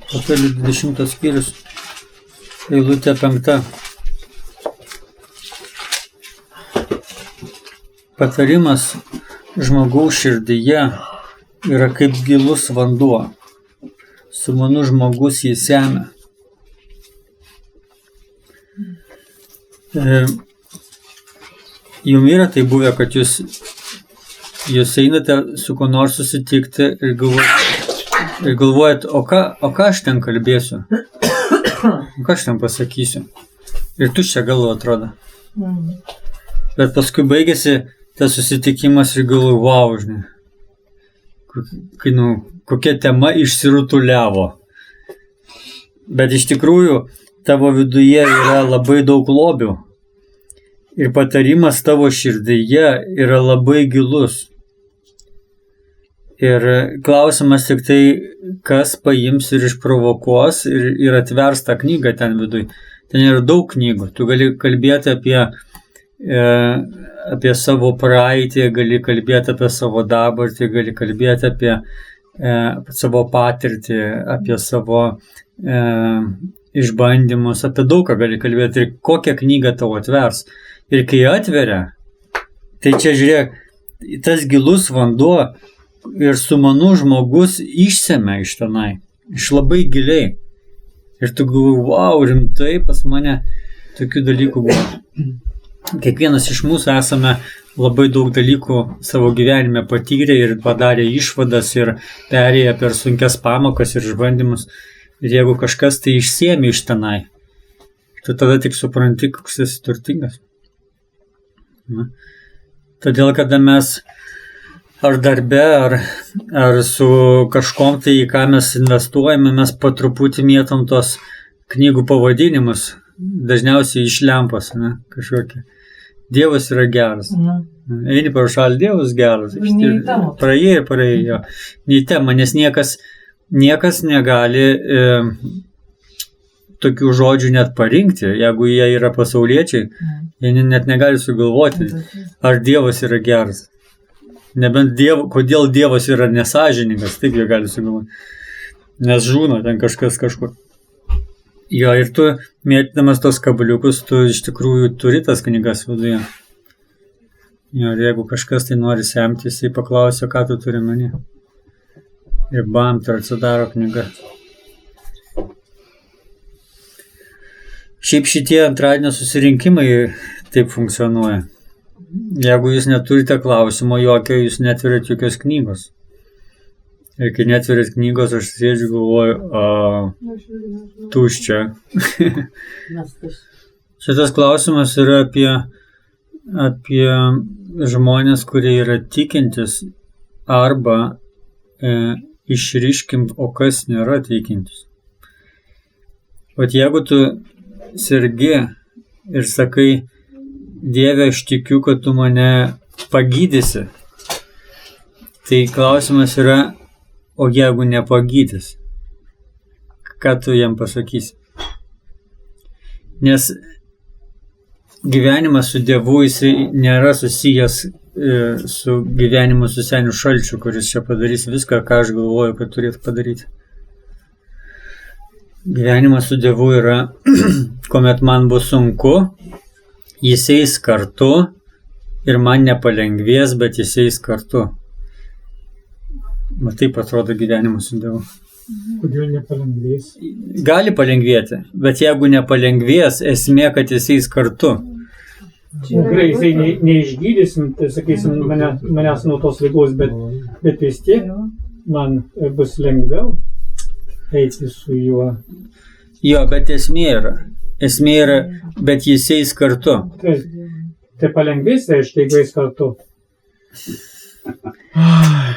Patarlių 20 skyrius, eilutė 5. Patarimas žmogaus širdyje yra kaip gilus vanduo. Sumanus žmogus jį semia. Jums yra tai buvę, kad jūs einate su kuo nors susitikti ir galvojat, o ką aš ten kalbėsiu? O ką aš ten pasakysiu? Ir tuščia galva atrodo. Bet paskui baigėsi tas susitikimas ir galvoju, wow, žinai, kokia tema išsirutuliavo. Bet iš tikrųjų tavo viduje yra labai daug lobių. Ir patarimas tavo širdyje yra labai gilus. Ir klausimas tik tai, kas paims ir išprovokuos ir atvers tą knygą ten viduj. Ten yra daug knygų. Tu gali kalbėti apie savo praeitį, gali kalbėti apie savo dabartį, gali kalbėti apie savo patirtį, apie savo išbandymus, apie daug ką gali kalbėti ir kokią knygą tau atvers. Ir kai atveria, tai čia žiūrėk, tas gilus vanduo ir sumanus žmogus išsemia iš tenai, iš labai giliai. Ir tu galvoji, wow, rimtai pas mane tokių dalykų buvo. Kiekvienas iš mūsų esame labai daug dalykų savo gyvenime patyrę ir padarė išvadas ir perėję per sunkias pamokas ir išbandymus. Ir jeigu kažkas tai išsėmė iš tenai, tu tada tik supranti, koks esi turtingas. Todėl, kada mes ar darbe, ar su kažkom tai, į ką mes investuojame, mes po truputį mėtom tos knygų pavadinimus, dažniausiai iš lempos, kažkokie. Dievas yra geras. Eini pro šalį, Dievas geras. Praėjai. Nei tema, nes niekas negali tokių žodžių net parinkti, jeigu jie yra pasauliečiai, jie net negali sugalvoti, ar Dievas yra geras. Nebent kodėl Dievas yra nesąžiningas, taip jie gali sugalvoti. Nes žūna ten kažkas kažkur. Jo, ir tu, mėtydamas tos kabaliukus, tu iš tikrųjų turi tas knygas viduje. Jo, ir jeigu kažkas tai nori semti, jisai paklausia, ką tu turi mane. Ir bam, tai atsidaro knyga. Šiaip šitie antradienio susirinkimai taip funkcionuoja. Jeigu jūs neturite klausimo jokio, jūs netverit jokios knygos. Ir kai netverit knygos, aš sėdžiu galvoju, tuščia. Šitas klausimas yra apie žmonės, kurie yra tikintis, arba išryškim, o kas nėra tikintis. O jeigu tu sergi ir sakai, Dieve, aš tikiu, kad tu mane pagydysi, tai klausimas yra, o jeigu nepagydys, ką tu jam pasakysi? Nes gyvenimas su Dievu, jisai nėra susijęs su gyvenimu su seniu šalčiu, kuris čia padarys viską, ką aš galvoju, kad turėtų padaryti. Gyvenimas su Dievu yra, kuomet man bus sunku, jis eis kartu ir man nepalengvės, bet jis eis kartu. Taip atrodo gyvenimas su Dievu. Kodėl nepalengvės? Gali palengvėti, bet jeigu nepalengvės, esmė, kad jis eis kartu. Gerai, jisai neišgydysim, tai sakysim, manęs nuo tos ligos, bet vis tiek man bus lengviau eiti su juo. Jo, bet esmė yra, bet jis eis kartu. Tai palengvės, reiškia, jeigu eis kartu.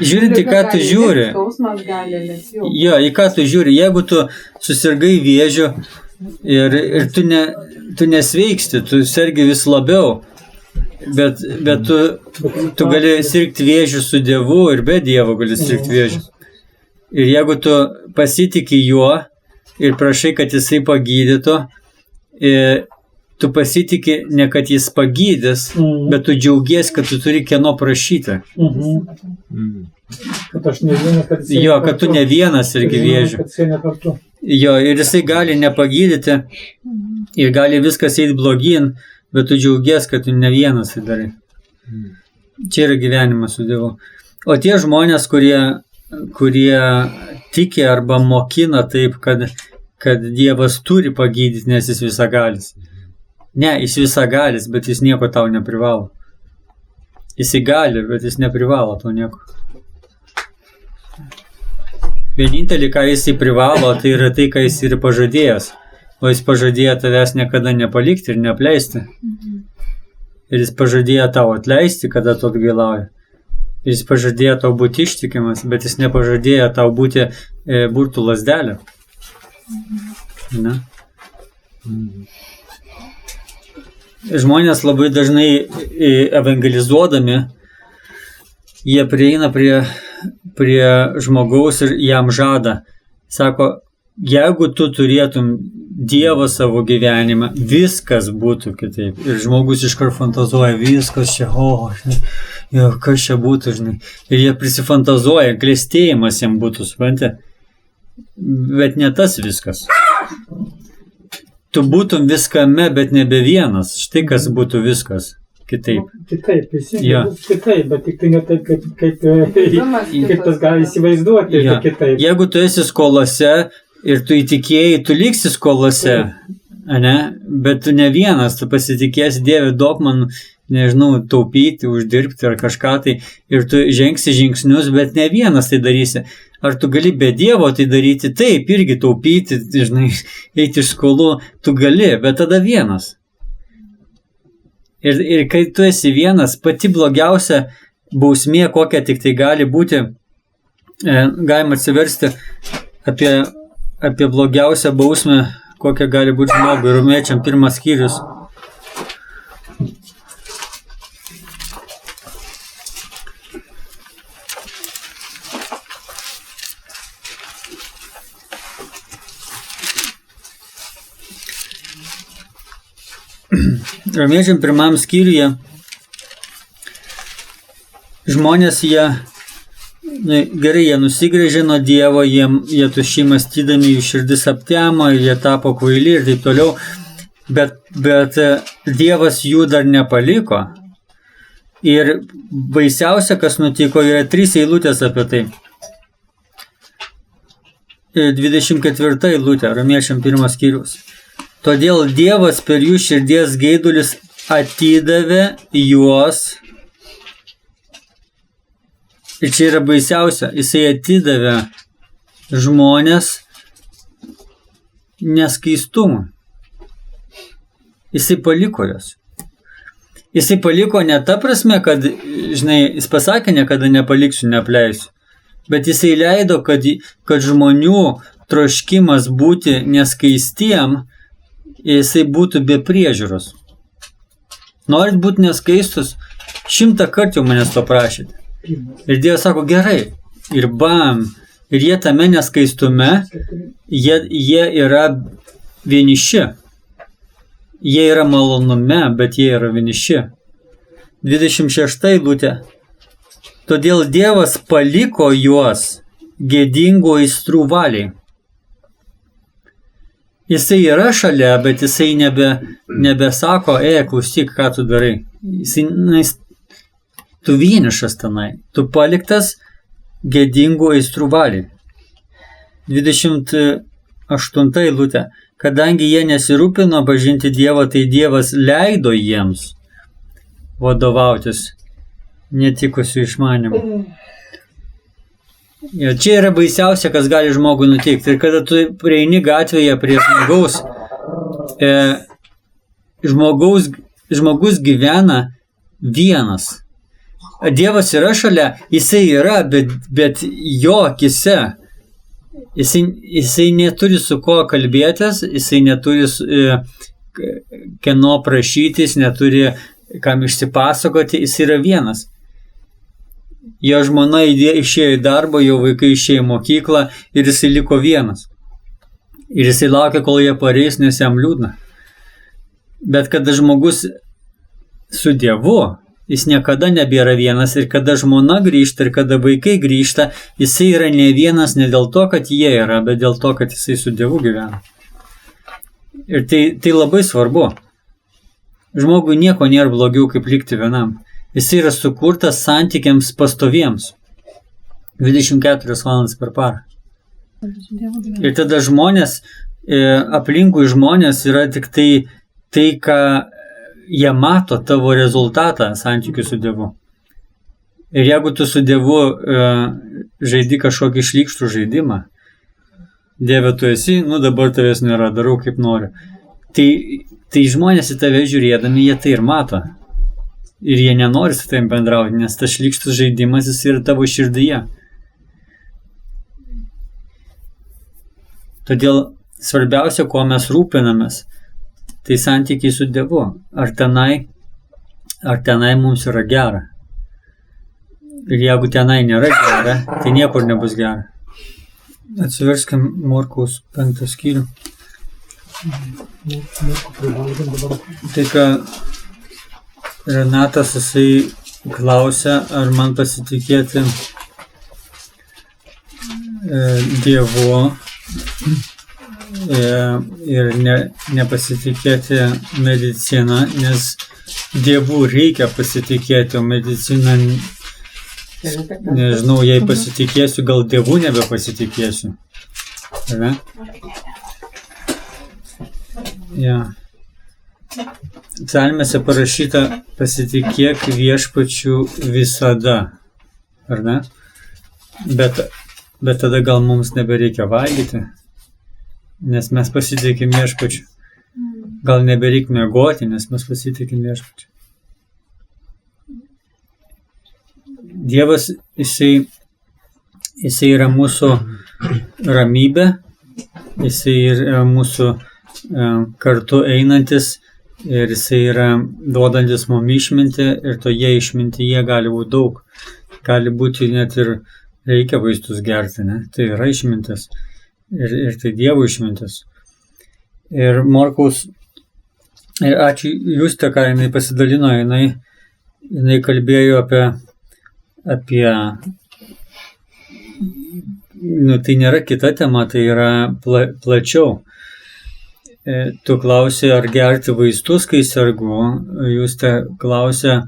Žiūrint, į ką tu žiūri. Jo, į ką tu žiūri. Jeigu tu susirgai vėžiu ir tu nesveiksti, tu sergi vis labiau, bet tu gali sirgti vėžiu su Dievu ir be Dievo gali sirgti vėžiu. Ir jeigu tu pasitiki juo ir prašai, kad jisai pagydytų, tu pasitiki ne kad jis pagydys, bet tu džiaugies, kad tu turi kieno prašyti. Kad aš ne vienas, kad jo, kad tu ne vienas irgi vėžiu. Jo, ir jisai gali nepagydyti, ir gali viskas eiti blogyn, bet tu džiaugies, kad tu ne vienas tai darai. Čia yra gyvenimas su Dievu. O tie žmonės, kurie tiki arba mokina taip, kad Dievas turi pagydyti, nes jis visagalis. Ne, jis visagalis, bet jis nieko tau neprivalo. Jis gali, bet jis neprivalo to nieko. Vienintelį, ką jis privalo, tai yra tai, ką jis yra pažadėjęs. O jis pažadėjo tavęs niekada nepalikti ir neapleisti. Ir jis pažadėjo tau atleisti, kada tu atgailauji. Ir jis pažadėjo tau būti ištikimas, bet jis nepažadėjo tau būti burtų lazdelė. Na. Žmonės labai dažnai evangelizuodami, jie prieina prie žmogaus ir jam žada. Sako, jeigu tu turėtum Dievą savo gyvenimą, viskas būtų kitaip. Ir žmogus iškart fantazuoja, viskas čia, kas čia būtų, žinai. Ir jie prisifantazuoja, klestėjimas jam būtų, supranti. Bet ne tas viskas. Tu būtum viskame, bet nebe vienas. Štai kas būtų viskas. Kitaip. Kitaip, kitaip, bet tik tai ne taip, kaip tas gali įsivaizduoti. Ja. Kitaip. Jeigu tu esi skolose ir tu įtikėjai, tu liksi skolose, ne? Bet tu ne vienas, tu pasitikėsi Dieve, duok man, nežinau, taupyti, uždirbti ar kažką tai, ir tu žengsi žingsnius, bet ne vienas tai darysi. Ar tu gali be Dievo tai daryti? Taip, irgi taupyti, žinai, eiti iš skolų, tu gali, bet tada vienas. Ir kai tu esi vienas, pati blogiausia bausmė, kokia tik tai gali būti, galima atsiversti apie blogiausią bausmę, kokia gali būti žmogui. Romiečiam 1 skyrius. Romiečiam 1 skyriuje žmonės jie nusigręžė nuo Dievo, jie tuščiai mąstydami, jų širdis aptemo, jie tapo kvaili ir taip toliau, bet Dievas jų dar nepaliko. Ir baisiausia, kas nutiko, yra 3 eilutės apie tai. 24 eilutė, Romiečiam 1 skyrius. Todėl Dievas per jų širdies geidulis atidavė juos. Ir čia yra baisiausia, jisai atidavė žmonės neskaistumui. Jisai paliko juos. Jisai paliko ne ta prasme, kad, žinai, jis pasakė, niekada nepaliksiu, neapleisiu. Bet jisai leido, kad žmonių troškimas būti neskaistiem, jisai būtų be priežiūros. Norit būti neskaistus, 100 kartų jau manęs to prašyti. Ir Dievas sako, gerai. Ir bam. Ir jie tame neskaistume, jie yra vieniši. Jie yra malonume, bet jie yra vieniši. 26 eilutė. Todėl Dievas paliko juos gėdingo aistrų valiai. Jisai yra šalia, bet jisai nebesako, klausyk, ką tu darai. Tu vienišas tenai. Tu paliktas gėdingų aistrų valiai. 28 eilutė. Kadangi jie nesirūpino pažinti Dievą, tai Dievas leido jiems vadovautis netikusių išmanimų. Ja, čia yra baisiausia, kas gali žmogui nutikti. Ir kada tu prieini gatvėje prie žmogus gyvena vienas. Dievas yra šalia, jisai yra, bet jo akise. Jisai neturi su ko kalbėtis, jisai neturi kieno prašytis, neturi kam išsipasakoti, jis yra vienas. Jo žmona išėjo į darbą, jo vaikai išėjo į mokyklą ir jisai liko vienas. Ir jisai laukia, kol jie pareis, nes jam liūdna. Bet kada žmogus su Dievu, jis niekada nebėra vienas ir kada žmona grįžta ir kada vaikai grįžta, jisai yra ne vienas ne dėl to, kad jie yra, bet dėl to, kad jisai su Dievu gyvena. Ir tai labai svarbu. Žmogui nieko nėra blogiau, kaip likti vienam. Jisai yra sukurtas santykiams pastoviems. 24 valandas per parą. Ir tada žmonės, aplinkui žmonės yra tik tai, ką jie mato tavo rezultatą santykių su Dievu. Ir jeigu tu su Dievu žaidi kažkokį šlykštų žaidimą, Dieve tu esi, dabar tavęs nėra, darau kaip noriu. Tai žmonės į tave žiūrėdami, jie tai ir mato. Ir jie nenori su tavim bendrauti, nes tas šlykštus žaidimas jis yra tavo širdyje. Todėl svarbiausia, ko mes rūpinamės, tai santykiai su Dievu. Ar tenai mums yra gera. Ir jeigu tenai nėra gera, tai niekur nebus gera. Atsiverskim Morkaus 5 skyrių. Tai ką Renatas jisai klausia, ar man pasitikėti Dievu ir nepasitikėti mediciną, nes Dievu reikia pasitikėti, o medicina, nežinau, jei pasitikėsiu, gal Dievu nebepasitikėsiu. Ne? Ja. Psalmėse parašyta, pasitikėk viešpačiu visada. Ar ne? Bet tada gal mums nebereikia valgyti, nes mes pasitikim viešpačiu. Gal nebereikia miegoti, nes mes pasitikim viešpačiu. Dievas, jisai yra mūsų ramybė, jisai yra mūsų kartu einantis ir jisai yra duodantis mums išmintį ir toje išmintyje gali būti daug. Gali būti net ir reikia vaistus gerti, ne? Tai yra išmintis ir tai Dievo išmintis. Ir Morkaus, ačiū Justė, ką jinai pasidalino, jinai kalbėjo apie tai nėra kita tema, tai yra plačiau. Tu klausai, ar gerti vaistus, kai sergu. Justė klausė,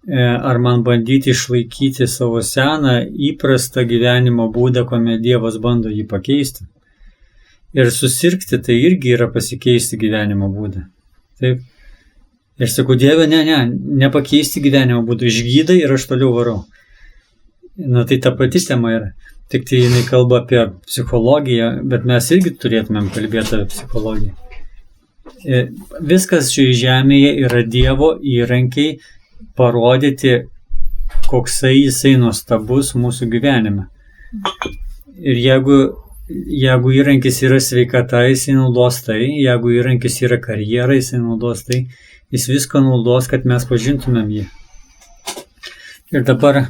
ar man bandyti išlaikyti savo seną, įprastą gyvenimo būdą, kuomet Dievas bando jį pakeisti. Ir susirgti tai irgi yra pasikeisti gyvenimo būdą. Taip. Ir sakau, Dieve, nepakeisti gyvenimo būdą, išgydai ir aš toliau varau. Tai ta pati tema yra. Tik tai jinai kalba apie psichologiją, bet mes irgi turėtumėm kalbėti apie psichologiją. Viskas šioje žemėje yra Dievo įrankiai parodyti, koksai jisai nuostabus mūsų gyvenime. Ir jeigu įrankis yra sveikata, jisai naudos tai, jeigu įrankis yra karjera, jisai naudos tai, jis viską naudos, kad mes pažintumėm jį. Ir dabar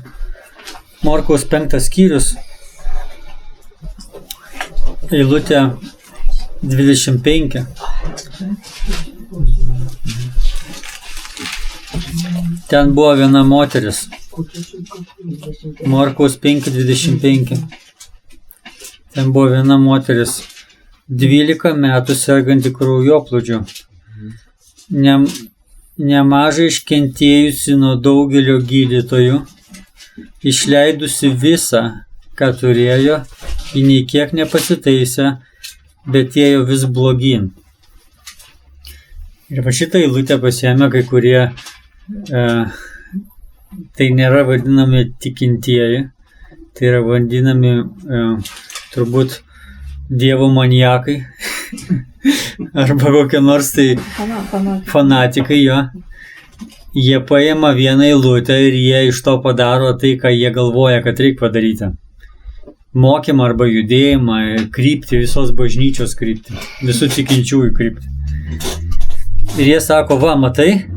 Morkaus 5 skyrius, eilutė 25. Ten buvo viena moteris. Morkaus 5:25. Ten buvo viena moteris, 12 metų serganti kraujoplūdžiu. Nemažai iškentėjusi nuo daugelio gydytojų, išleidusi visą, ką turėjo, ji nei kiek nepasitaisė, bet ėjo vis blogyn. Ir va šitą eilutę pasiėmė kai kurie, tai nėra vadinami tikintieji, tai yra vadinami turbūt Dievo maniakai, arba kokie nors tai fanatikai jo. Jie paima vieną eilutę ir jie iš to padaro tai, ką jie galvoja, kad reikia padaryti. Mokymą arba judėjimą, kryptį, visos bažnyčios kryptį, visų tikinčiųjų kryptį. Ir jie sako, va, matai,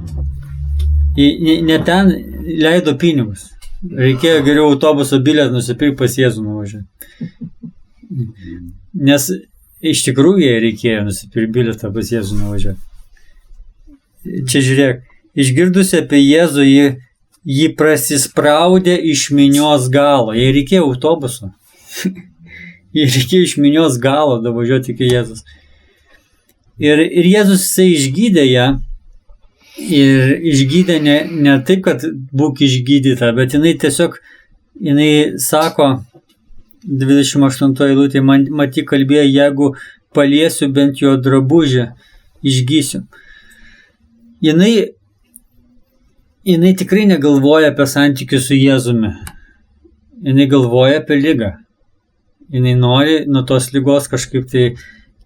ne ten leido pinigus. Reikėjo geriau autobuso bilietą nusipirkti, pas Jėzų nuvažiuoti. Nes iš tikrųjų reikėjo nusipirkti bilietą, pas Jėzų nuvažiuoti. Čia žiūrėk, išgirdusi apie Jėzų, ji Ji prasispraudė iš minios galo. Jai reikėjo autobuso. Jai reikėjo iš minios galo davažiuoti iki Jėzus. Ir Jėzus jisai išgydė ją. Ir išgydė ne taip, kad būk išgydyta, bet jinai tiesiog, jinai sako, 28 eilutė, matyk kalbėjo, jeigu paliesiu bent jo drabužį, išgysiu. Jinai tikrai negalvoja apie santykių su Jėzumi. Jinai galvoja apie ligą. Jinai nori nuo tos ligos kažkaip tai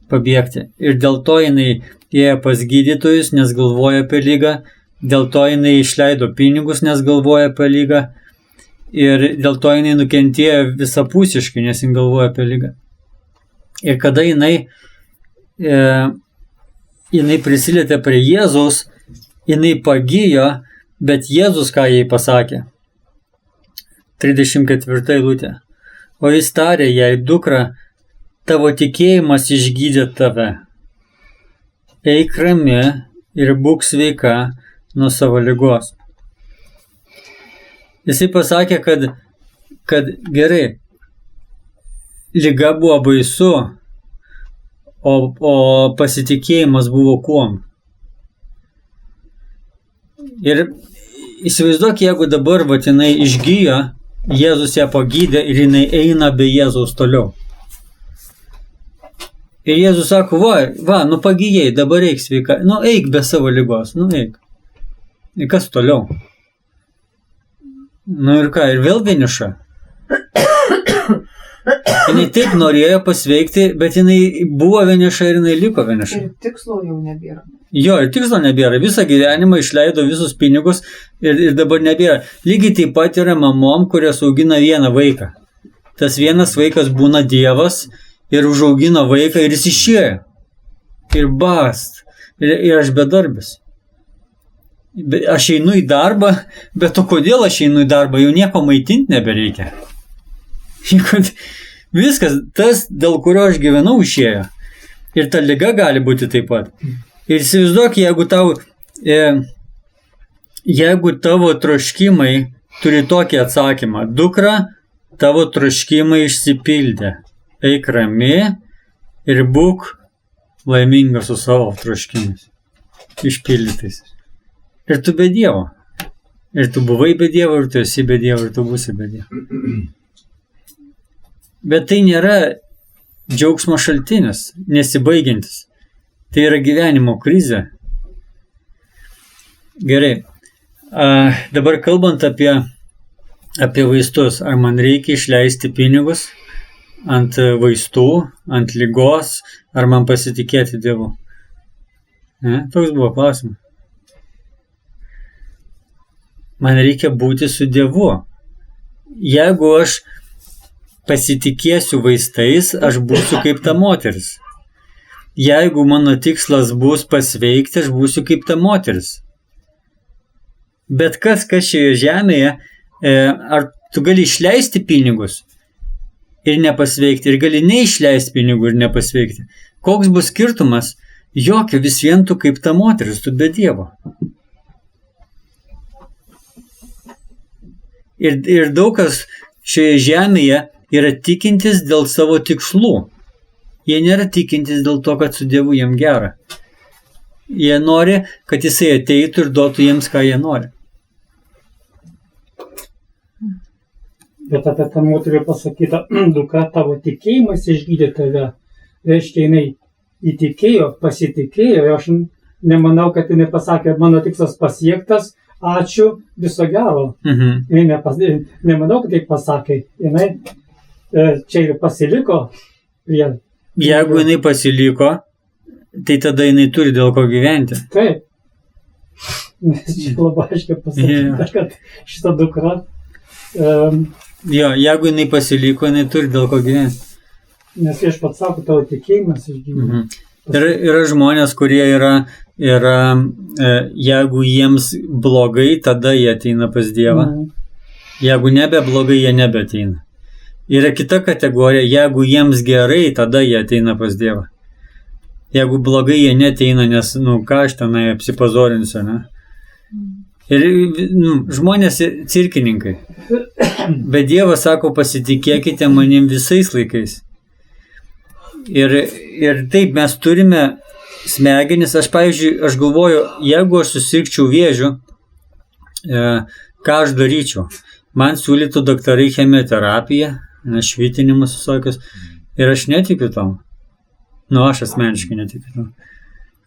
pabėgti. Ir dėl to jinai ėjo pas gydytojus, nes galvoja apie ligą. Dėl to jinai išleido pinigus, nes galvoja apie ligą. Ir dėl to jinai nukentėjo visapusiškai, nes jinai galvoja apie ligą. Ir kada jinai prisilietė prie Jėzaus, jinai pagijo, bet Jėzus ką jai pasakė? 34 eilutė. O jis tarė jai, dukra, tavo tikėjimas išgydė tave. Eik rami ir būk sveika nuo savo ligos. Jisai pasakė, kad gerai, liga buvo baisu, o pasitikėjimas buvo kuom. Ir įsivaizduok, jeigu dabar jinai išgyjo, Jėzus ją pagydė ir jinai eina be Jėzaus toliau. Ir Jėzus sako, nu pagyjai, dabar eik sveika, eik be savo ligos, eik. Ir kas toliau? Ir ką, ir vėl vieniša. Jinai taip norėjo pasveikti, bet jinai buvo vieniša ir jinai liko vieniša. Ir tikslo jau nebėra. Jo, ir tikslo nebėra. Visą gyvenimą išleido visus pinigus ir dabar nebėra. Lygiai taip pat yra mamom, kurios augina vieną vaiką. Tas vienas vaikas būna Dievas ir užaugino vaiką ir jis išėjo. Ir bast. Ir aš bedarbis. Aš einu į darbą, bet o kodėl aš einu į darbą? Jau nieko maitinti nebereikia. Viskas, tas, dėl kurio aš gyvenau, išėjo. Ir ta liga gali būti taip pat. Ir įsivaizduok, jeigu tavo troškimai turi tokį atsakymą, dukra, tavo troškimai išsipildė. Eik rami ir būk laiminga su savo troškimais. Išpildytais. Ir tu be Dievo. Ir tu buvai be Dievo, ir tu esi be Dievo, ir tu būsi be Dievo. Bet tai nėra džiaugsmo šaltinis, nesibaigiantis. Tai yra gyvenimo krizė. Gerai. Dabar kalbant apie vaistus, ar man reikia išleisti pinigus ant vaistų, ant ligos, ar man pasitikėti Dievu? Toks buvo klausimas. Man reikia būti su Dievu. Jeigu aš pasitikėsiu vaistais, aš būsiu kaip ta moteris. Jeigu mano tikslas bus pasveikti, aš būsiu kaip ta moteris. Bet kas šioje žemėje, ar tu gali išleisti pinigus ir nepasveikti, ir gali neišleisti pinigų ir nepasveikti. Koks bus skirtumas? Jokio, vis vien tu kaip ta moteris, tu be Dievo. Ir daug kas šioje žemėje yra tikintis dėl savo tikslų. Jie nėra tikintis dėl to, kad su Dievu jiem gera. Jie nori, kad jisai ateitų ir duotų jiems, ką jie nori. Bet apie tą moterį pasakyta, dukra, tavo tikėjimas išgydė tave. Reiškia, jinai įtikėjo, pasitikėjo. Ir aš nemanau, kad jinai pasakė, mano tikslas pasiektas, ačiū, viso gero. Nemanau, kad tai pasakė. Jinai čia ir pasiliko. Jeigu jinai pasiliko, tai tada jinai turi dėl ko gyventi. Taip. Nes čia labai aiškiai pasakyta, kad šita dukra... jeigu jinai pasiliko, jinai turi dėl ko gyventi. Nes aš pats sako, tavo tikėjimas išgydė. Yra žmonės, kurie yra, jeigu jiems blogai, tada jie ateina pas Dievą. Jeigu nebe blogai, jie nebeateina. Yra kita kategorija, jeigu jiems gerai, tada jie ateina pas Dievą. Jeigu blogai, jie neteina, nes, ką aš tenai apsipazorinsiu, ne? Ir žmonės cirkininkai. Bet Dievas sako, pasitikėkite manim visais laikais. Ir taip mes turime smegenis. Pavyzdžiui, aš galvoju, jeigu aš susirgčiau vėžiu, ką aš daryčiau? Man siūlytų daktarai chemioterapiją, švitinimus visokius. Ir aš netikiu tam. Aš asmeniškai netikiu tam.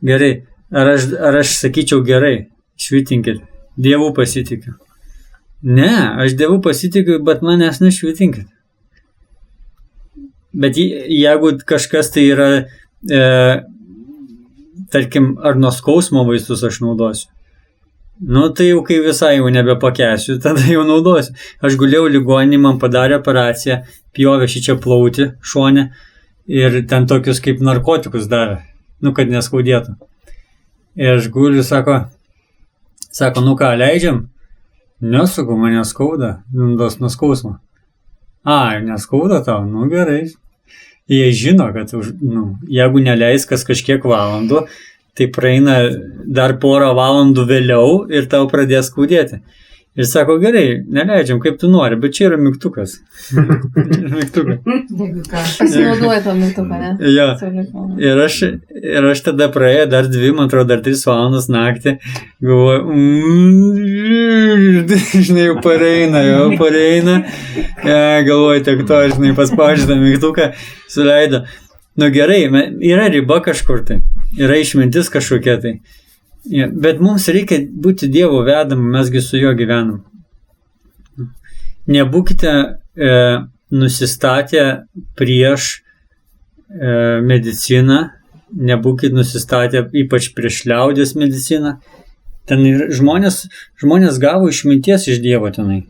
Gerai. Ar aš sakyčiau gerai, švitinkit. Dievu pasitikiu. Ne, aš Dievu pasitikiu, bet manęs nešvitinkit. Bet jeigu kažkas tai yra, tarkim, ar nuo skausmo vaistus aš naudosiu. Tai jau kai visai jau nebepakęsiu, tada jau naudosiu. Aš gulėjau ligoninį, man padarė operaciją, pjovė šičia plauti šone ir ten tokius kaip narkotikus davė, kad neskaudėtų. Ir aš guliu, sako, ką, leidžiam? Nesakau, mane skauda, nuo skausmo. Neskauda tau, gerai. Jie žino, kad jeigu neleis kažkiek valandų, tai praeina dar porą valandų vėliau ir tau pradės skaudėti. Ir sako, gerai, neleidžiam, kaip tu nori, bet čia yra mygtukas. Pasinaudoja tą mygtuką, ne? Jo. Ir aš tada praėjo dar 2, man atrodo, dar 3 valandas naktį, galvoju, žinai, jau pareina. Galvoju, tiek to, žinai, paspaudžiu tą mygtuką, suleido. Gerai, yra riba kažkur tai, yra išmintis kažkokia tai. Bet mums reikia būti Dievo vedami, mesgi su juo gyvenam. Nebūkite nusistatę prieš mediciną, nebūkite nusistatę ypač prieš liaudės mediciną. Ten žmonės gavo išminties iš Dievo tenai.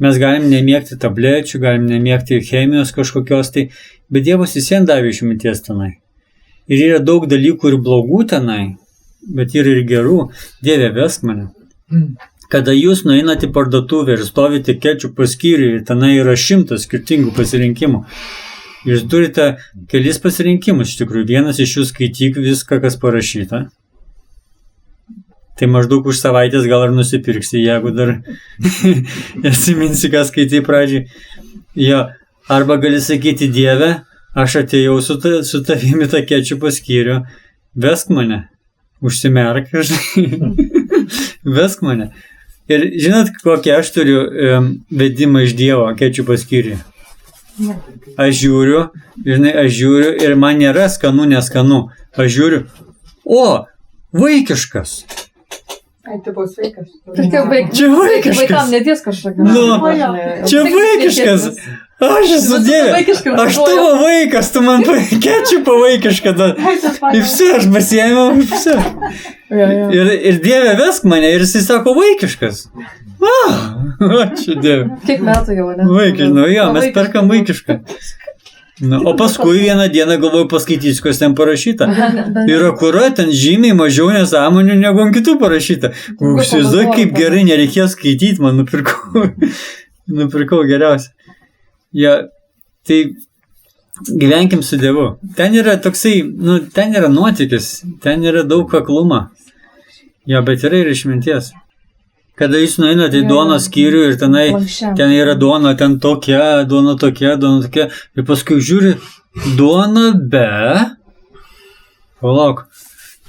Mes galim nemėgti tablečių, galim nemėgti chemijos kažkokios tai, bet Dievas visiems davė išminties tenai. Ir yra daug dalykų ir blogų tenai, bet yra ir gerų. Dieve, vesk mane. Kada jūs nueinate į parduotuvę ir stovite kečupo skyriuje, tenai yra 100 skirtingų pasirinkimų. Jūs turite kelis pasirinkimus, iš tikrųjų. Vienas iš jų skaityk viską, kas parašyta. Tai maždaug už savaitės gal ir nusipirksi, jeigu dar atsiminsi, ką skaitai pradžiai. Jo, arba gali sakyti, Dieve, aš atėjau su tavimi tą kečupo skyrių, vesk mane. Užsimerk, vesk mane. Ir žinot, kokią aš turiu vedimą iš Dievo kečupo skyrių? Aš žiūriu ir man nėra skanu, neskanu. Aš žiūriu, vaikiškas. Tai bus vaikas. Čia vaikiškas. Vaikam nedės kažką. Čia vaikiškas. Aš esu Dieve. Aš tavo vaikas, tu man kečupą vaikišką. Ir visi, aš pasiėmiau, ir visi. Ir Dieve vesk mane, ir jisai sako vaikiškas. Ačiū Dieve. Kiek metų jau, ne? Vaikiškas, mes perkam vaikišką. O paskui vieną dieną galvoju paskaitysiu, kas ten parašyta. Ir akurat ten žymiai mažiau nesąmonių negu ant kitų parašyta. Užsivaizduoju, kaip gerai nereikėjo skaityti, man nupirkau geriausiai. Tai gyvenkim su Dievu. Ten yra toksai, ten yra nuotykis, ten yra daug aklumo. Bet yra ir išminties. Kada jūs nueinate į duonos skyrių ir ten yra duona, ten tokia, ir paskui žiūri, duona be, palauk,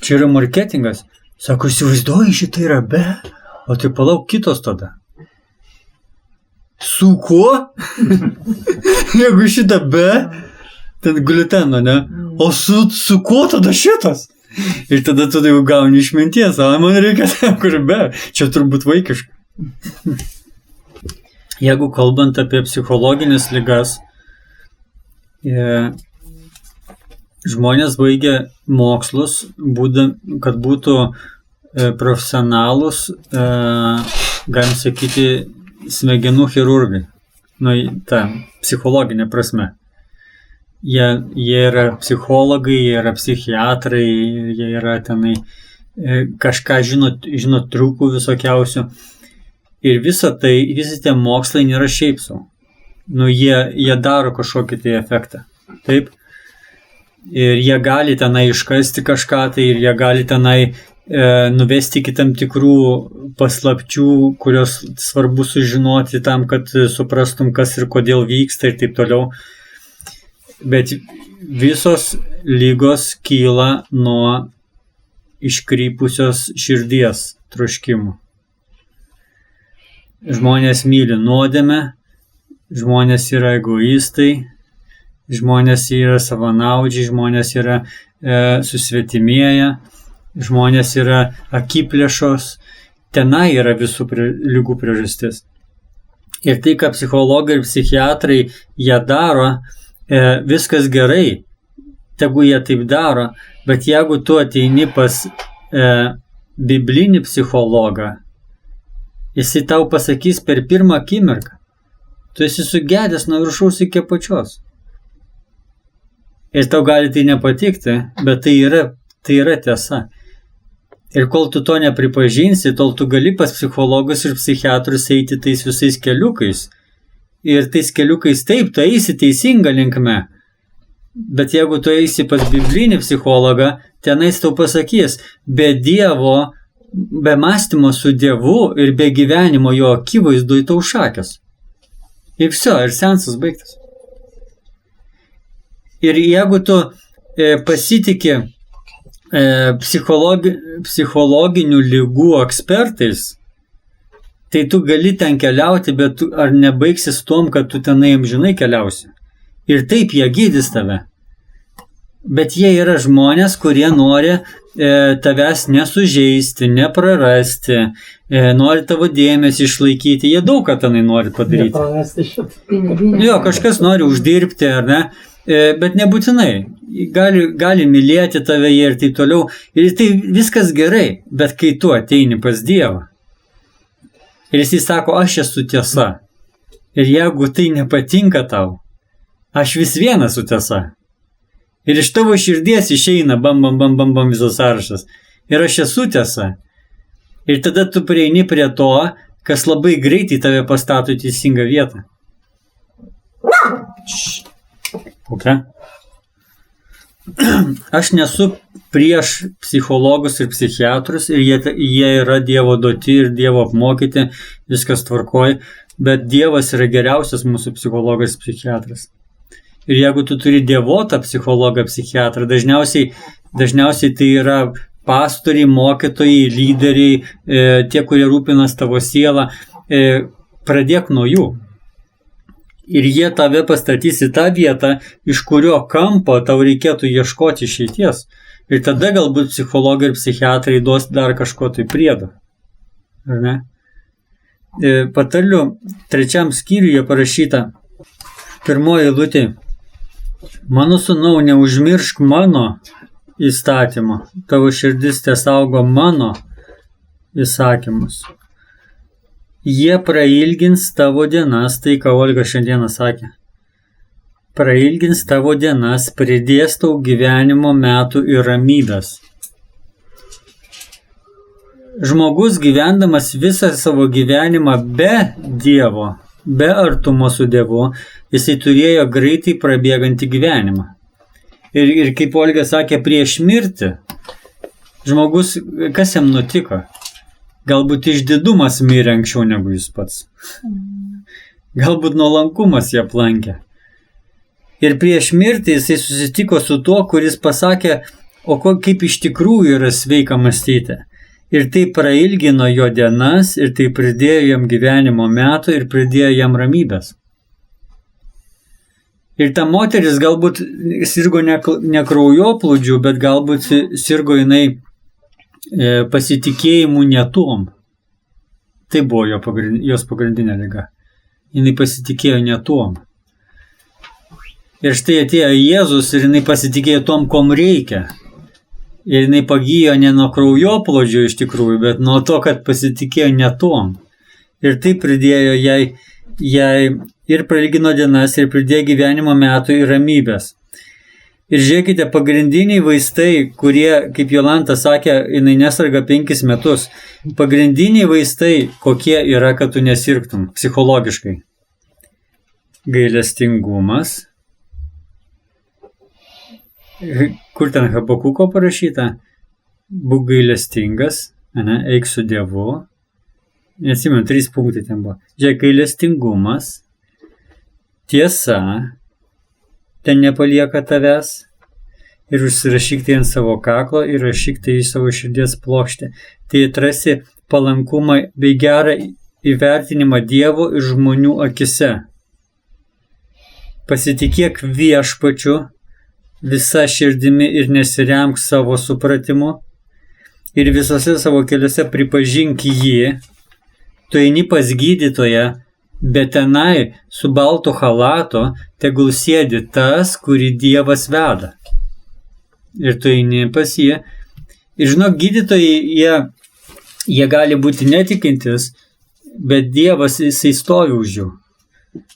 čia yra marketingas, sako, įsivaizduoji, šitą yra be, o tai palauk kitos tada. Su kuo? Jeigu šitą be, ten gliuteno, ne? O su kuo tada šitas? Ir tada tu jau gauni išminties, man reikia ten, kur be, čia turbūt vaikiška. Jeigu kalbant apie psichologinės ligas, žmonės baigia mokslus, kad būtų profesionalus, galim sakyti, smegenų chirurgai, ta psichologinė prasme. Jie yra psichologai, jie yra psichiatrai, jie yra tenai kažką žino triukų visokiausių. Ir visi tie mokslai nėra šiaip sau. Jie daro kažkokį tai efektą. Taip? Ir jie gali tenai iškasti kažką tai, ir jie gali tenai nuvesti iki tam tikrų paslapčių, kurios svarbu sužinoti tam, kad suprastum, kas ir kodėl vyksta ir taip toliau. Bet visos ligos kyla nuo iškrypusios širdies troškimų. Žmonės myli nuodėmę, žmonės yra egoistai, žmonės yra savanaudžiai, žmonės yra susvetimėję, žmonės yra akiplėšos. Tenai yra visų ligų priežastis. Ir tai, ką psichologai ir psichiatrai jie daro, viskas gerai, tegu jie taip daro, bet jeigu tu ateini pas biblinį psichologą, jisai tau pasakys per pirmą akimirką, tu esi sugedęs nuo viršaus iki apačios. Ir tau gali tai nepatikti, bet tai yra tiesa. Ir kol tu to nepripažinsi, tol tu gali pas psichologus ir psichiatrus eiti tais visais keliukais. Ir tais keliukais taip, tu eisi teisinga linkme. Bet jeigu tu eisi pas biblinį psichologą, tenais tau pasakys, be Dievo, be mąstymo su Dievu ir be gyvenimo jo akivaizdoj tau šakės. Ir viso, ir seansas baigtas. Ir jeigu tu pasitiki psichologinių ligų ekspertais, tai tu gali ten keliauti, bet ar nebaigsis tom, kad tu tenai amžinai keliausi. Ir taip jie gydys tave. Bet jie yra žmonės, kurie nori tavęs nesužeisti, neprarasti, nori tavo dėmesį išlaikyti. Jie daug ką tenai nori padaryti. Neprarasti šitą. Jo, kažkas nori uždirbti, ar ne? Bet nebūtinai. Gali mylėti tave ir taip toliau. Ir tai viskas gerai, bet kai tu ateini pas Dievą ir jis sako, aš esu tiesa. Ir jeigu tai nepatinka tau, aš vis viena esu tiesa. Ir iš tavo širdies išeina bam visas sąrašas. Ir aš esu tiesa. Ir tada tu prieini prie to, kas labai greitai tave pastato į teisingą vietą. Okay. Aš nesu prieš psichologus ir psichiatrus ir jie yra Dievo duoti ir Dievo apmokyti, viskas tvarkoj, bet Dievas yra geriausias mūsų psichologas ir psichiatras. Ir jeigu tu turi dievotą psichologą, psichiatrą, dažniausiai tai yra pastoriai, mokytojai, lyderiai, tie, kurie rūpinas tavo sielą, pradėk nuo jų. Ir jie tave pastatys į tą vietą, iš kurio kampo tau reikėtų ieškoti išeities. Ir tada galbūt psichologai ir psichiatrai duos dar kažko tai priedo. Ar ne? Patarlių 3 skyriuje parašyta, 1 eilutė. Mano sūnau, neužmiršk mano įstatymą, tavo širdis tesaugo mano įsakymus. Jie prailgins tavo dienas, tai ką Olga šiandieną sakė. Prailgins tavo dienas, pridės tau gyvenimo metų ir ramybės. Žmogus gyvendamas visą savo gyvenimą be Dievo, be artumo su Dievu, jisai turėjo greitai prabėgantį gyvenimą. Ir kaip Olga sakė, prieš mirtį, žmogus, kas jam nutiko? Galbūt išdidumas mirė anksčiau negu jis pats. Galbūt nuolankumas jį aplankė. Ir prieš mirtį jisai susitiko su tuo, kuris pasakė, kaip iš tikrųjų yra sveika mąstyti. Ir tai prailgino jo dienas, ir tai pridėjo jam gyvenimo metų, ir pridėjo jam ramybės. Ir ta moteris galbūt sirgo ne kraujoplūdžių, bet galbūt sirgo jinai pasitikėjimu netuom. Tai buvo jos pagrindinė liga. Jinai pasitikėjo netuom. Ir štai atėjo Jėzus ir jinai pasitikėjo tom, kom reikia. Ir jinai pagijo ne nuo kraujoplūdžių iš tikrųjų, bet nuo to, kad pasitikėjo netuom. Ir tai pridėjo jai ir prailgino dienas, ir pridėjo gyvenimo metų ir ramybės. Ir žiūrėkite, pagrindiniai vaistai, kurie, kaip Jolanta sakė, jinai nesarga 5 metus. Pagrindiniai vaistai, kokie yra, kad tu nesirgtum psichologiškai. Gailestingumas. Kur ten Habakuko parašyta? būk gailestingas, ane, eik su Dievu. Neatsimenu, 3 punktai ten buvo. Žiūrėk, gailestingumas, tiesa, ten nepalieka tavęs ir užsirašyk tai ant savo kaklo ir rašyk tai į savo širdies plokštę. Tai atrasi palankumą bei gerą įvertinimą Dievo ir žmonių akise. Pasitikėk Viešpačiu visa širdimi ir nesiremk savo supratimu ir visose savo keliuose pripažink jį. Tu eini pas gydytoją, bet tenai su baltu chalatu tegul sėdi tas, kurį Dievas veda. Ir tu eini pas jį. Ir žinok, gydytojai, jie gali būti netikintis, bet Dievas, jisai stovi už jų.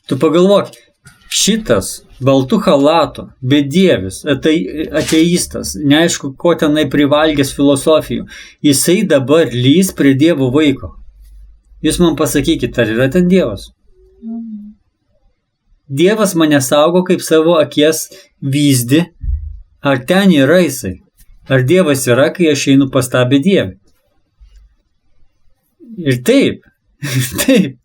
Tu pagalvok, šitas baltų chalatų, bedievis, ateistas, neaišku, ko tenai privalgęs filosofijų, jisai dabar lys prie Dievo vaiko. Jūs man pasakykit, ar yra ten Dievas? Dievas mane saugo kaip savo akies vyzdį, ar ten yra jisai? Ar Dievas yra, kai aš einu pas tą bedievį? Ir taip, taip.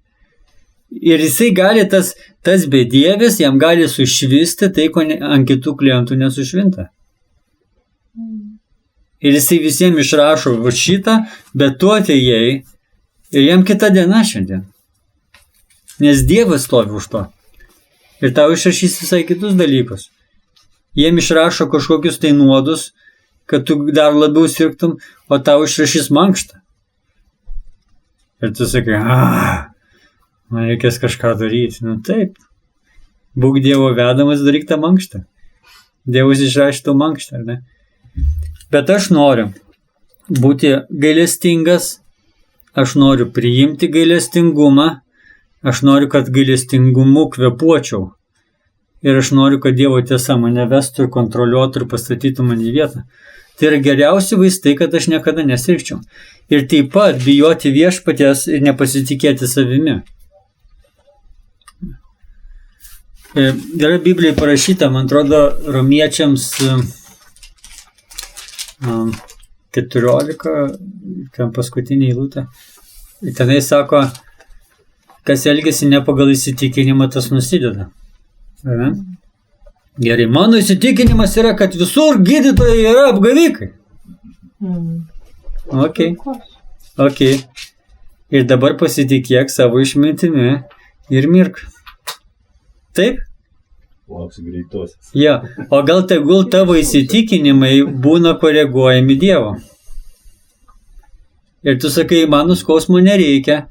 Ir jisai gali, tas bedievis, jam gali sušvisti tai, ko ant kitų klientų nesušvinta. Ir jisai visiems išrašo va šitą, bet tu atėjai ir jam kita diena šiandien. Nes Dievas stovi už to. Ir tau išrašys visai kitus dalykus. Jiem išrašo kažkokius tai nuodus, kad tu dar labiau sirgtum, o tau išrašys mankštą. Ir tu sakai, man reikės kažką daryti. Nu taip. Būk Dievo vedamas, daryk tą mankštą. Dievas išrašė tau mankštą, ar ne? Bet aš noriu būti gailestingas, aš noriu priimti gailestingumą, aš noriu, kad gailestingumu kvepuočiau. Ir aš noriu, kad Dievo tiesa mane vestų ir kontroliuotų ir pastatytų mane į vietą. Tai yra geriausi vaistai, kad aš niekada nesirgčiau. Ir taip pat bijoti Viešpaties ir nepasitikėti savimi. Yra Biblijai parašyta, man atrodo, Romiečiams 14, ten paskutinė eilutė. Ir tenai sako, kas elgiasi ne pagal įsitikinimą, tas nusideda. Ar? Gerai, mano įsitikinimas yra, kad visur gydytojai yra apgavikai. Ok. Ir dabar pasitikėk savo išmintimi ir mirk. Taip? Lauksiu greitosios. Ja, o gal tegul tavo įsitikinimai būna koreguojami Dievo. Ir tu sakai, man skausmo nereikia.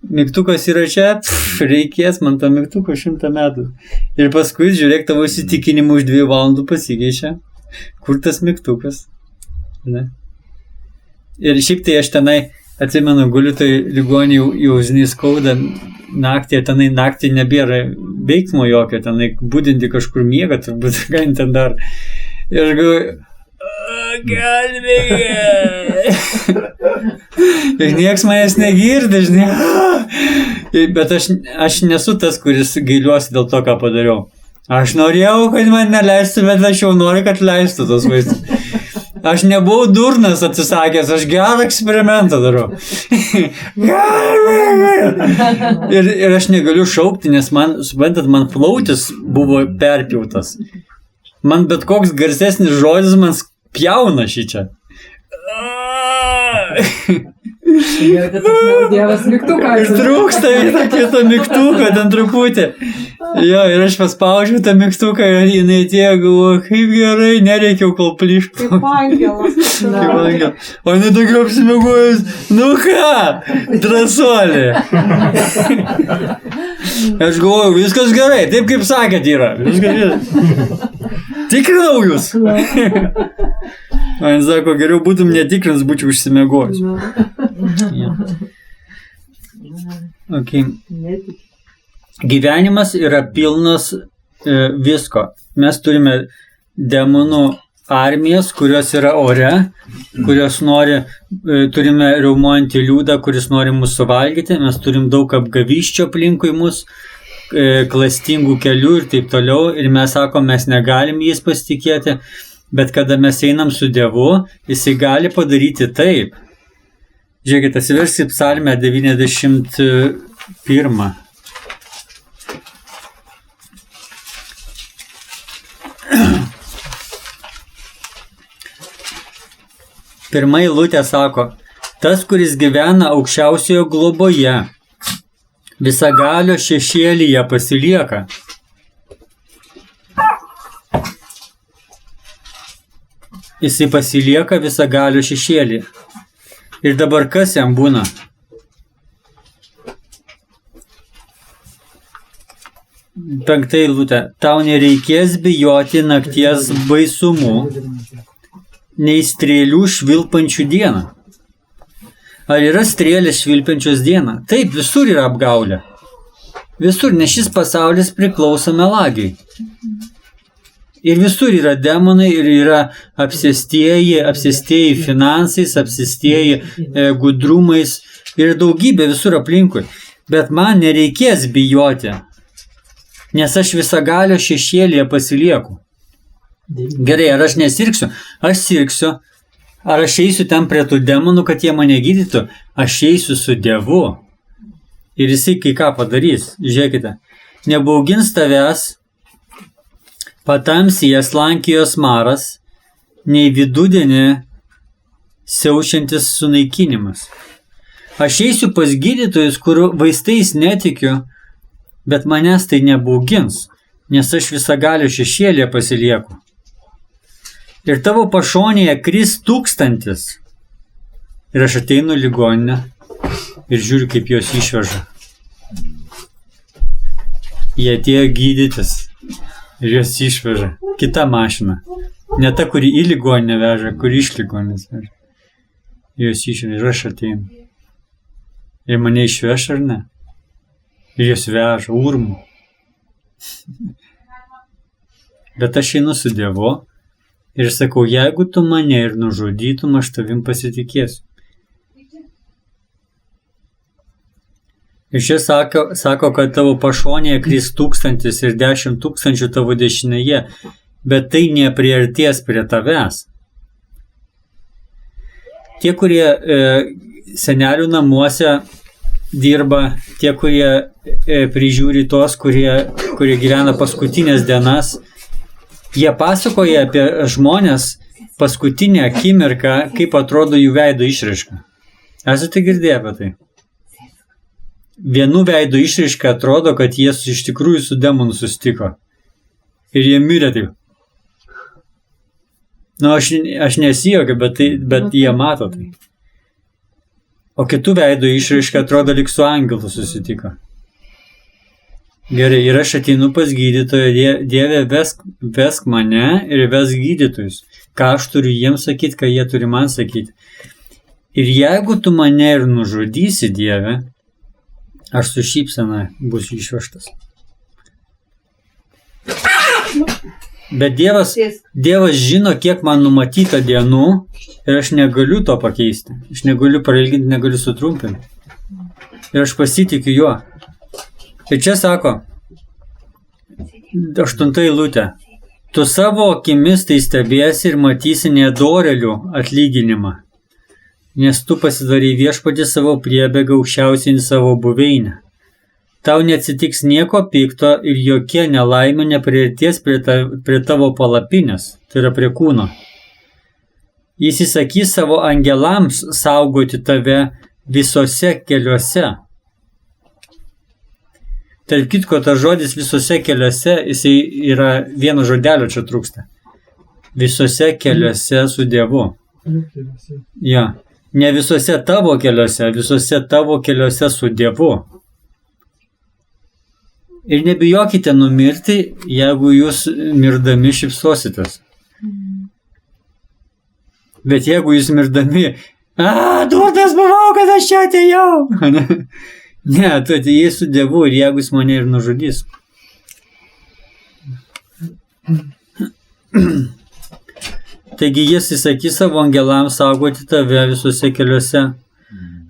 Mygtukas yra čia, reikės man to mygtuko 100 metų. Ir paskui, žiūrėk, tavo įsitikinimų už 2 valandų pasikeičia. Kur tas mygtukas? Ne? Ir šiaip tai aš tenai, atsimenu, guliu tai ligonį jau skauda naktį, tenai naktį nebėra veiksmo jokio, tenai būdinti kažkur miega, turbūt gan ten dar. Ir aš galvoju, galvėje. Ir nieks manęs negirdi, žinai. Bet aš nesu tas, kuris gailiuosi dėl to, ką padariau. Aš norėjau, kad man neleistų, bet aš jau noriu, kad leistų tos vaistus. Aš nebuvau durnas atsisakęs, aš gerą eksperimentą darau. Ir aš negaliu šaukti, nes man, suprantat, man plautis buvo perpjautas. Man bet koks garsesnis žodis man pjauna šičia. Dievas mygtuką. Ir trūksta kito mygtuko, ten truputį. Jo, ir aš paspaudžiau tą mygtuką ir jinai atėjo, galvoju, kaip gerai, nereikiau kol plyštų. Kaip angelas. O jinai tokia apsimegojus, nu ką, drąsuolė. Aš galvoju, viskas gerai, taip kaip sakėt yra. Viskas gerai. Tikrinau jūs. Man sako, geriau būtum netikrins, būčiau užsimegojus. Ja. Okay. Gyvenimas yra pilnas visko. Mes turime demonų armijas, kurios yra ore, kurios turime riaumojantį liūdą, kuris nori mus suvalgyti, mes turim daug apgavyščio aplinkui mus, klastingų kelių ir taip toliau, ir mes sakom, mes negalim jais pasitikėti. Bet kada mes einam su Dievu, jisai gali padaryti taip. Žiūrėkite, atsiversi Psalmę 91. Pirma eilutė sako, tas, kuris gyvena aukščiausiojo globoje, visagalio šešėlyje pasilieka. Jisai pasilieka visagalio šešėlyje. Ir dabar kas jam būna? Penkta eilutė. Tau nereikės bijoti nakties baisumų, nei strėlių švilpančių dieną. Ar yra strėlės švilpančios dieną? Taip, visur yra apgaulė. Visur, nes šis pasaulis priklauso melagiai. Ir visur yra demonai, ir yra apsėstieji finansais, apsėstieji gudrumais ir daugybė visur aplinkui. Bet man nereikės bijoti, nes aš visagalio šešėlyje pasilieku. Gerai, ar aš nesirgsiu? Aš sirgsiu. Ar aš eisiu ten prie tų demonų, kad jie mane gydytų? Aš eisiu su Dievu. Ir jisai kai ką padarys. Žiūrėkite, nebaugins tavęs patamsijęs lankijos maras, nei vidudienį siaučiantis sunaikinimas. Aš eisiu pas gydytojus, kurių vaistais netikiu, bet manęs tai nebaugins, nes aš visagalio šešėlyje pasilieku. Ir tavo pašonėje kris 1000. Ir aš ateinu ligoninę ir žiūriu, kaip jos išveža. Jie atėjo gydytis. Ir jos išveža. Kita mašina. Ne ta, kuri į ligoninę veža, kuri iš ligoninės veža. Jos išveža. Ir aš ateinu. Ir mane išveš ar ne? Ir jos veža urmų. Bet aš einu su Dievu ir sakau, jeigu tu mane ir nužudytum, aš tavim pasitikėsiu. Ir čia sako, kad tavo pašonėje kris 1000 ir 10 000 tavo dešinėje, bet tai nepriartės prie tavęs. Tie, kurie senelių namuose dirba, tie, kurie prižiūri tos, kurie gyvena paskutinės dienas, jie pasakoja apie žmonės paskutinę akimirką, kaip atrodo jų veido išraiška. Esate girdėję apie tai? Vienų veido išraiška atrodo, kad jie iš tikrųjų su demonu susitiko. Ir jie mirė taip. Aš nesijokiu, bet jie mato tai. O kitų veido išraiška atrodo, lyg su angelu susitiko. Gerai, ir aš ateinu pas gydytoją, Dieve, vesk mane ir vesk gydytojus. Ką aš turiu jiems sakyti, ką jie turi man sakyti. Ir jeigu tu mane ir nužudysi, Dieve, aš su šypsena būsiu išvežtas. Bet Dievas žino, kiek man numatyta dienų ir aš negaliu to pakeisti. Aš negaliu prailginti, negaliu sutrumpinti. Ir aš pasitikiu juo. Ir čia sako, 8 eilutė. Tu savo akimis tai stebėsi ir matysi nedorelių atlyginimą, nes tu pasidarai viešpatį savo priebėgą aukščiausiai į savo buveinę. Tau neatsitiks nieko pikto ir jokie nelaimė nepriartės prie tavo palapinės, tai yra prie kūno. Jis įsakys savo angelams saugoti tave visose keliuose. Tarp kitko, tas žodis visose keliuose, jisai yra vieno žodelio čia trūksta. Visose keliuose su Dievu. Ja. Ne visose tavo keliuose su Dievu. Ir nebijokite numirti, jeigu jūs mirdami šypsositės. Bet jeigu jūs mirdami, durnas buvau, kad aš čia atėjau. Ne, tu atėjai su Dievu ir jeigu jis mane ir nužudys. Taigi jis įsakys savo angelams saugoti tave visose keliuose.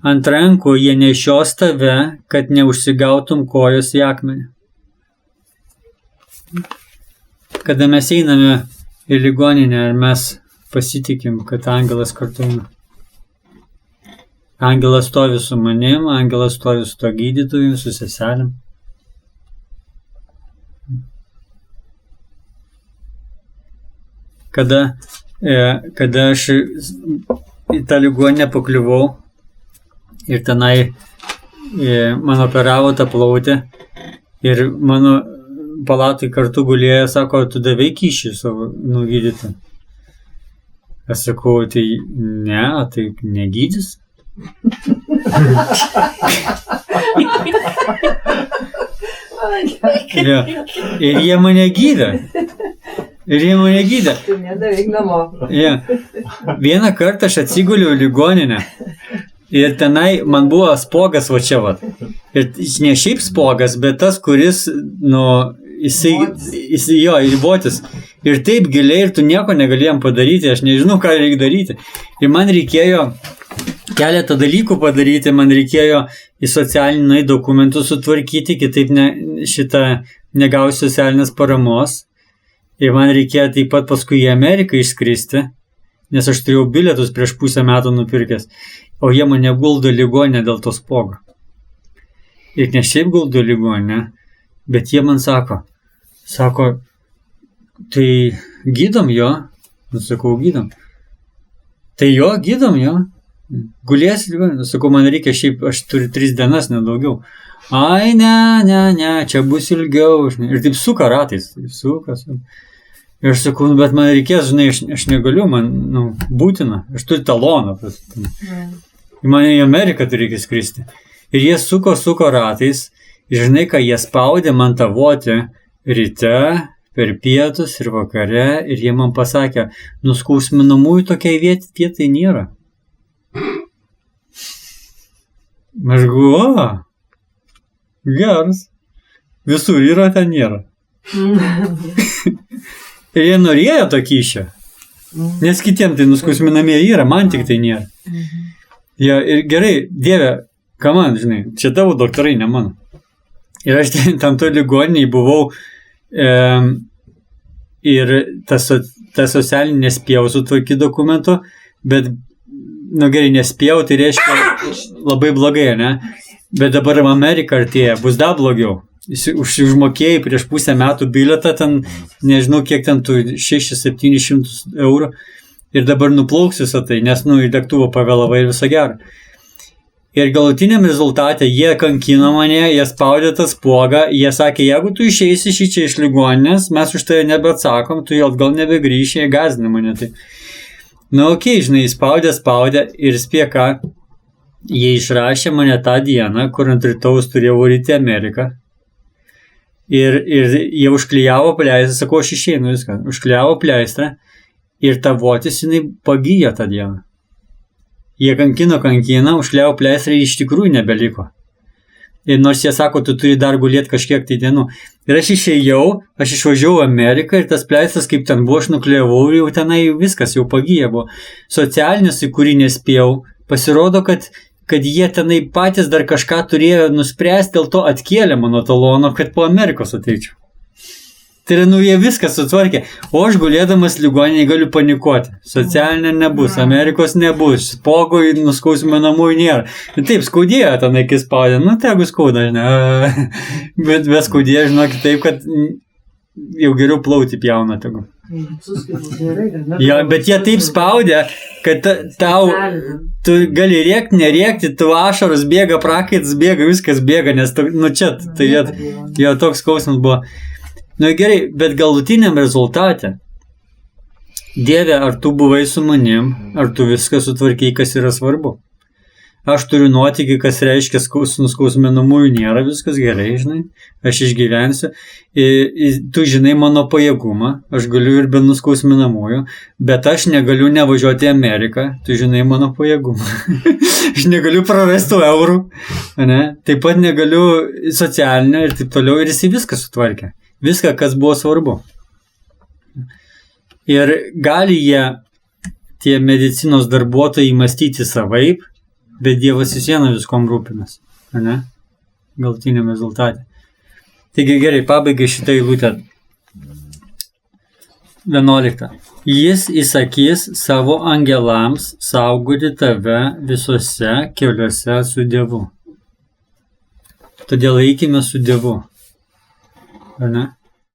Ant rankų jie nešios tave, kad neužsigautum kojos į akmenį. Kada mes einame į ligoninę, ar mes pasitikim, kad angelas kartu eina. Angelas stovi su manim, angelas stovi su to gydytoju, su seselėm. Kada aš į tą ligoninę pakliuvau ir tenai man operavo tą plautę ir mano palatai kartu gulėjo, sako, tu davei kyšį savo nugydyti. Aš sakau, tai ne, tai negydys. Ja. Ir jie mane gydė. Tu nedaveik namo. Ja. Vieną kartą aš atsiguliau ligoninę ir tenai man buvo spogas va čia va. Ir ne šiaip spogas, bet tas, kuris, jisai jo, ribotis. Ir taip giliai, ir tu nieko negalėjom padaryti, aš nežinau, ką reikia daryti. Ir man reikėjo keletą dalykų padaryti, man reikėjo į socialiniai dokumentus sutvarkyti, kitaip negausiu socialinės paramos. Ir man reikėjo taip pat paskui į Ameriką išskristi, nes aš turėjau bilietus prieš pusę metų nupirkęs, o jie mane guldo ligoninę dėl to spogo. Ir ne šiaip guldo ligoninę, bet jie man sako, tai gydom jo, sakau, gydom. Tai jo, gydom jo, gulės ligoninė, sakau, man reikia šiaip, aš turiu 3 dienas, nedaugiau. Ai, ne, čia bus ilgiau, ir taip suka ratais, sukas. Ir aš sakau, bet man reikės, žinai, aš negaliu, man būtina, aš turiu taloną. Ir man į Ameriką turi reikia skristi. Ir jie suko ratais, ir žinai, ką jie spaudė man tavoti ryte, per pietus ir vakare, ir jie man pasakė, nuskausminamųjų tokiai vietai nėra. Aš galvoju, geras, visur yra, ten nėra. Ir jie norėjo to kyšio, nes kitiem tai nuskausminamieji yra, man tik tai nėra. Ja, ir gerai, Dieve, ką man, žinai, čia tavo doktorai, ne mano. Ir aš tam to ligoniniai buvau ir tas socialinį nespėjau sutvarkyti dokumentų, bet, gerai, nespėjau, tai reiškia labai blogai, ne? Bet dabar Amerika artėja, bus dar blogiau. Užmokėjai prieš pusę metų bilietą, ten, nežinau, kiek ten tų 600-700 eurų, ir dabar nuplauks visą tai, nes, į lėktuvą pavėlavai ir visą gerą. Ir galutiniam rezultate jie kankino mane, jie spaudė tą spuogą, jie sakė, jeigu tu išeisi šičia iš ligoninės, mes už tai nebeatsakom, tu jau atgal nebegrįši, jie gąsdina mane. Tai. Okei, žinai, spaudė ir spėka, jie išrašė mane tą dieną, kur ant rytaus turėjau varyti Ameriką. Ir jie užklijavo pleistrą, sakau, aš išeinu viską, užklijavo pleistrą ir ta votis jinai pagyjo tą dieną. Jie kankino, užklijavo pleistrą ir iš tikrųjų nebeliko. Ir nors jie sako, tu turi dar gulėti kažkiek tai dienų. Ir aš išvažiavau Ameriką ir tas pleistras, kaip ten buvo, aš nuklijavau ir jau tenai viskas, jau pagyja buvo. Socialinis, į kurį nespėjau, pasirodo, kad jie tenai patys dar kažką turėjo nuspręsti, dėl to atkėlė mano talono, kad po Amerikos ateičiau. Tai yra, jie viskas sutvarkė, o aš gulėdamas ligoninėje galiu panikuoti. Socialinė nebus, Amerikos nebus, spogų nuskausminamųjų nėra. Ir taip, skaudėjo tenai, kai spaudė, tegu skauda, žinai, bet skaudėjo, žinokit, taip, kad jau geriau plauti pjauna tegu. Ja, bet jie taip spaudė, kad tu gali rėkti, nerėkti, tu ašaros bėga, prakaitas bėga, viskas bėga, nes čia, tai jo toks skausmas buvo. Gerai, bet galutiniam rezultate, Dieve, ar tu buvai su manim, ar tu viską sutvarkiai, kas yra svarbu. Aš turiu nuotykį, kas reiškia nuskausminamųjų nėra, viskas gerai, žinai, aš išgyvensiu. Tu žinai mano pajėgumą, aš galiu ir be nuskausminamųjų, bet aš negaliu nevažiuoti į Ameriką, tu žinai mano pajėgumą. Aš negaliu prarasti eurų, ne? Taip pat negaliu socialinio ir taip toliau, ir jis viską sutvarkė. Viską, kas buvo svarbu. Ir gali jie, tie medicinos darbuotojai, mąstyti savaip, bet Dievas vis viena viskom rūpinas, ne? Galutiniam rezultate. Taigi gerai, pabaigai šitą eilutę. 11. Jis įsakys savo angelams saugoti tave visuose keliuose su Dievu. Todėl eikime su Dievu. Ar ne?